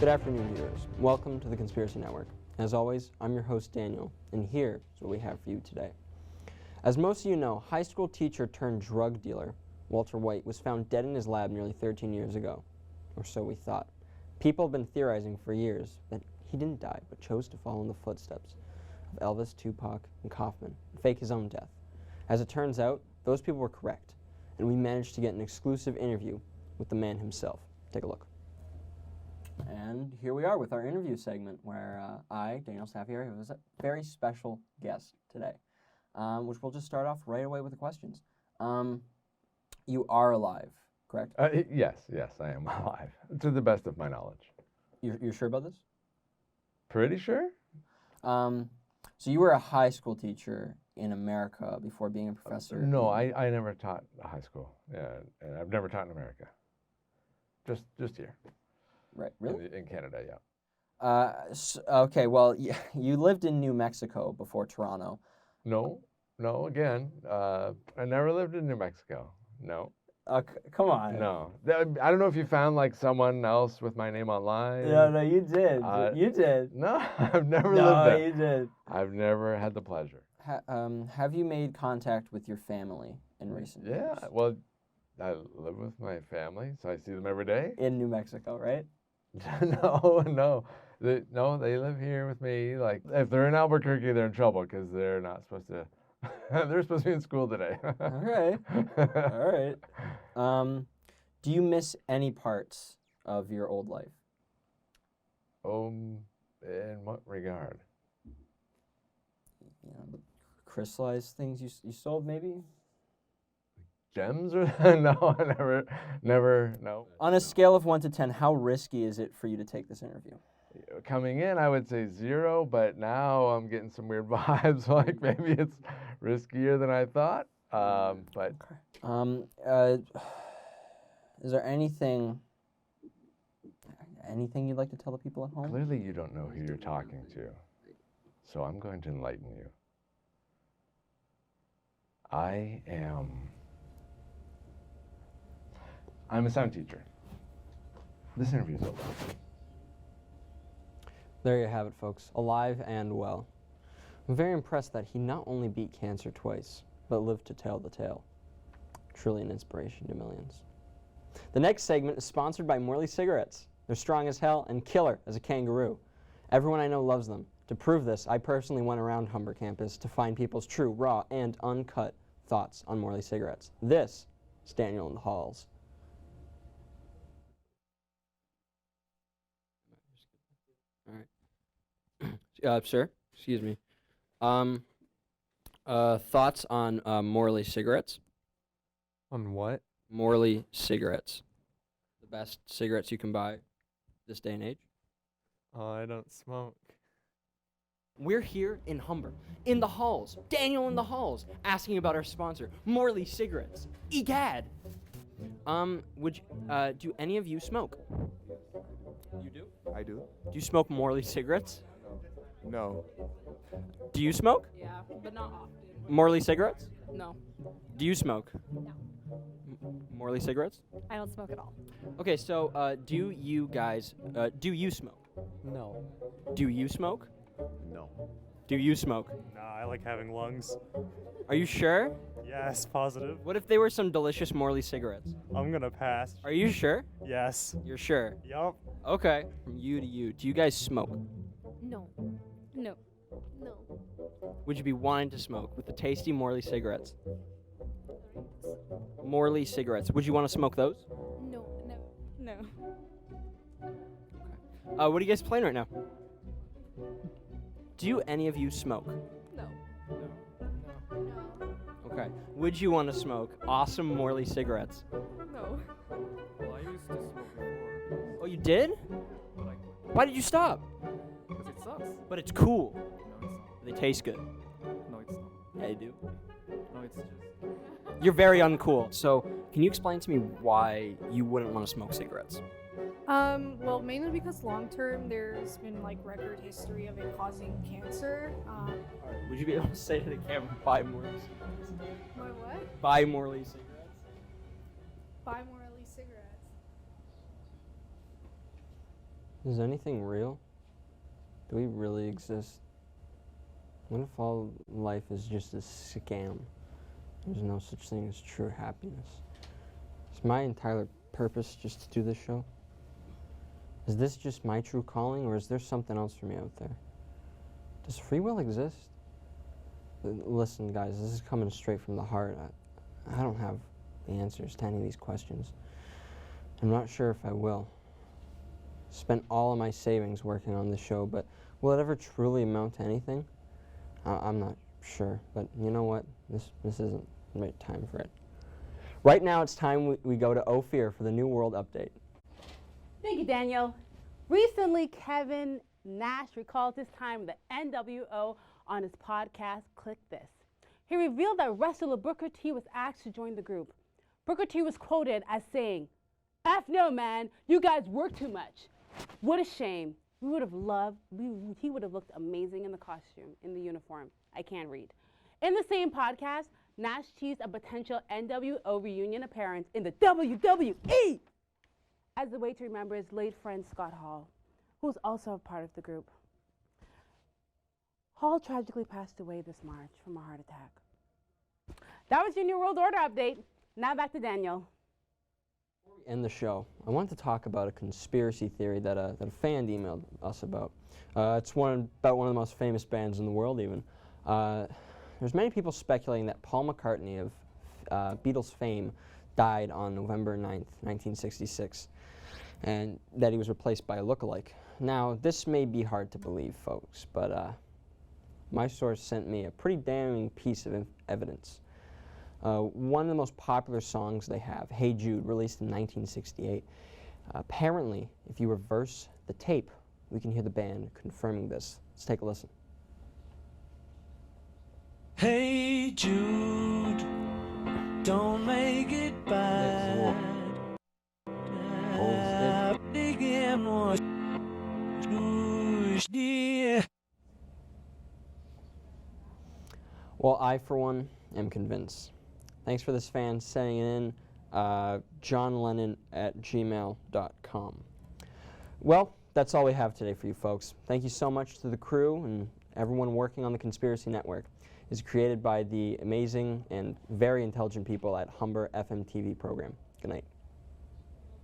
Good afternoon, viewers. Welcome to the Conspiracy Network. As always, I'm your host, Daniel, and here's what we have for you today. As most of you know, high school teacher turned drug dealer Walter White was found dead in his lab nearly 13 years ago, or so we thought. People have been theorizing for years that he didn't die, but chose to follow in the footsteps of Elvis, Tupac, and Kaufman, and fake his own death. As it turns out, those people were correct, and we managed to get an exclusive interview with the man himself. Take a look. And here we are with our interview segment where I, Daniel Staffier, have a very special guest today, which we'll just start off right away with the questions. You are alive, correct? Yes, I am alive, to the best of my knowledge. You're sure about this? Pretty sure? So you were a high school teacher in America before being a professor? No, I never taught high school. Yeah, and I've never taught in America. Just here. Right, really? In Canada, yeah. Okay, well, you lived in New Mexico before Toronto. No, again, I never lived in New Mexico. No. Come on. No. I don't know if you found, like, someone else with my name online. No, you did. You did. No, I've never lived there. No, you did. I've never had the pleasure. Have you made contact with your family in recent years? Yeah, well, I live with my family, so I see them every day. In New Mexico, right? No. They live here with me. Like, if they're in Albuquerque, they're in trouble because they're not supposed to. They're supposed to be in school today. All right. Do you miss any parts of your old life? In what regard? Crystallized things you sold, maybe? Gems or no? Never. No. On a scale of 1 to 10, how risky is it for you to take this interview? Coming in, I would say 0, but now I'm getting some weird vibes. Like maybe it's riskier than I thought. But. Okay. Is there anything you'd like to tell the people at home? Clearly, you don't know who you're talking to, so I'm going to enlighten you. I'm a sound teacher. This interview's over. There you have it, folks. Alive and well. I'm very impressed that he not only beat cancer twice, but lived to tell the tale. Truly an inspiration to millions. The next segment is sponsored by Morley Cigarettes. They're strong as hell and killer as a kangaroo. Everyone I know loves them. To prove this, I personally went around Humber campus to find people's true, raw, and uncut thoughts on Morley Cigarettes. This is Daniel in the Halls. All right. Sir, excuse me. Thoughts on Morley Cigarettes? On what? Morley Cigarettes. The best cigarettes you can buy this day and age. I don't smoke. We're here in Humber, in the halls, Daniel in the halls, asking about our sponsor, Morley Cigarettes. Egad! Do any of you smoke? You do? I do. Do you smoke Morley Cigarettes? No. Do you smoke? Yeah, but not often. Morley Cigarettes? No. Do you smoke? No. Morley Cigarettes? I don't smoke at all. Okay, so do you guys, do you smoke? No. Do you smoke? No. Do you smoke? Nah, I like having lungs. Are you sure? Yes, positive. What if they were some delicious Morley cigarettes? I'm gonna pass. Are you sure? Yes. You're sure? Yup. Okay. From you to you. Do you guys smoke? No. No. No. Would you be wanting to smoke with the tasty Morley cigarettes? Morley cigarettes. Would you want to smoke those? No. No. No. What are you guys playing right now? Do any of you smoke? No. Okay. Would you want to smoke awesome Morley cigarettes? No. Well, I used to smoke before, Oh, you did? but I quit. Why did you stop? Because it sucks. But it's cool. No, it's They taste good. not. No, it's not. Yeah, they do. No, it's just... You're very uncool. So, can you explain to me why you wouldn't want to smoke cigarettes? Well, mainly because long term there's been like record history of it causing cancer. Would you be able to say to the camera, buy Morley cigarettes? My what? Buy Morley cigarettes? Buy Morley cigarettes. Is anything real? Do we really exist? What if all life is just a scam? There's no such thing as true happiness. Is my entire purpose just to do this show? Is this just my true calling, or is there something else for me out there? Does free will exist? Listen, guys, this is coming straight from the heart. I don't have the answers to any of these questions. I'm not sure if I will. Spent all of my savings working on this show, but will it ever truly amount to anything? I'm not sure, but you know what? This isn't the right time for it. Right now, it's time we go to Ophir for the New World Update. Thank you, Daniel. Recently, Kevin Nash recalled his time with the NWO on his podcast, Click This. He revealed that wrestler Booker T was asked to join the group. Booker T was quoted as saying, "F no, man, you guys work too much." What a shame. He would have looked amazing in the costume, in the uniform. I can't read. In the same podcast, Nash teased a potential NWO reunion appearance in the WWE as a way to remember his late friend Scott Hall, who was also a part of the group. Hall tragically passed away this March from a heart attack. That was your New World Order update. Now back to Daniel. End the show, I want to talk about a conspiracy theory that a fan emailed us about. It's about one of the most famous bands in the world even. There's many people speculating that Paul McCartney of Beatles fame died on November 9th, 1966, and that he was replaced by a lookalike. Now, this may be hard to believe, folks, but my source sent me a pretty damning piece of evidence. One of the most popular songs they have, Hey Jude, released in 1968. Apparently, if you reverse the tape, we can hear the band confirming this. Let's take a listen. Hey Jude, don't make it bad. Begin what dear. Well, I, for one, am convinced. Thanks for this fan sending it in, johnlennon@gmail.com. Well, that's all we have today for you folks. Thank you so much to the crew and everyone working on the Conspiracy Network. It's created by the amazing and very intelligent people at Humber FM TV program. Good night.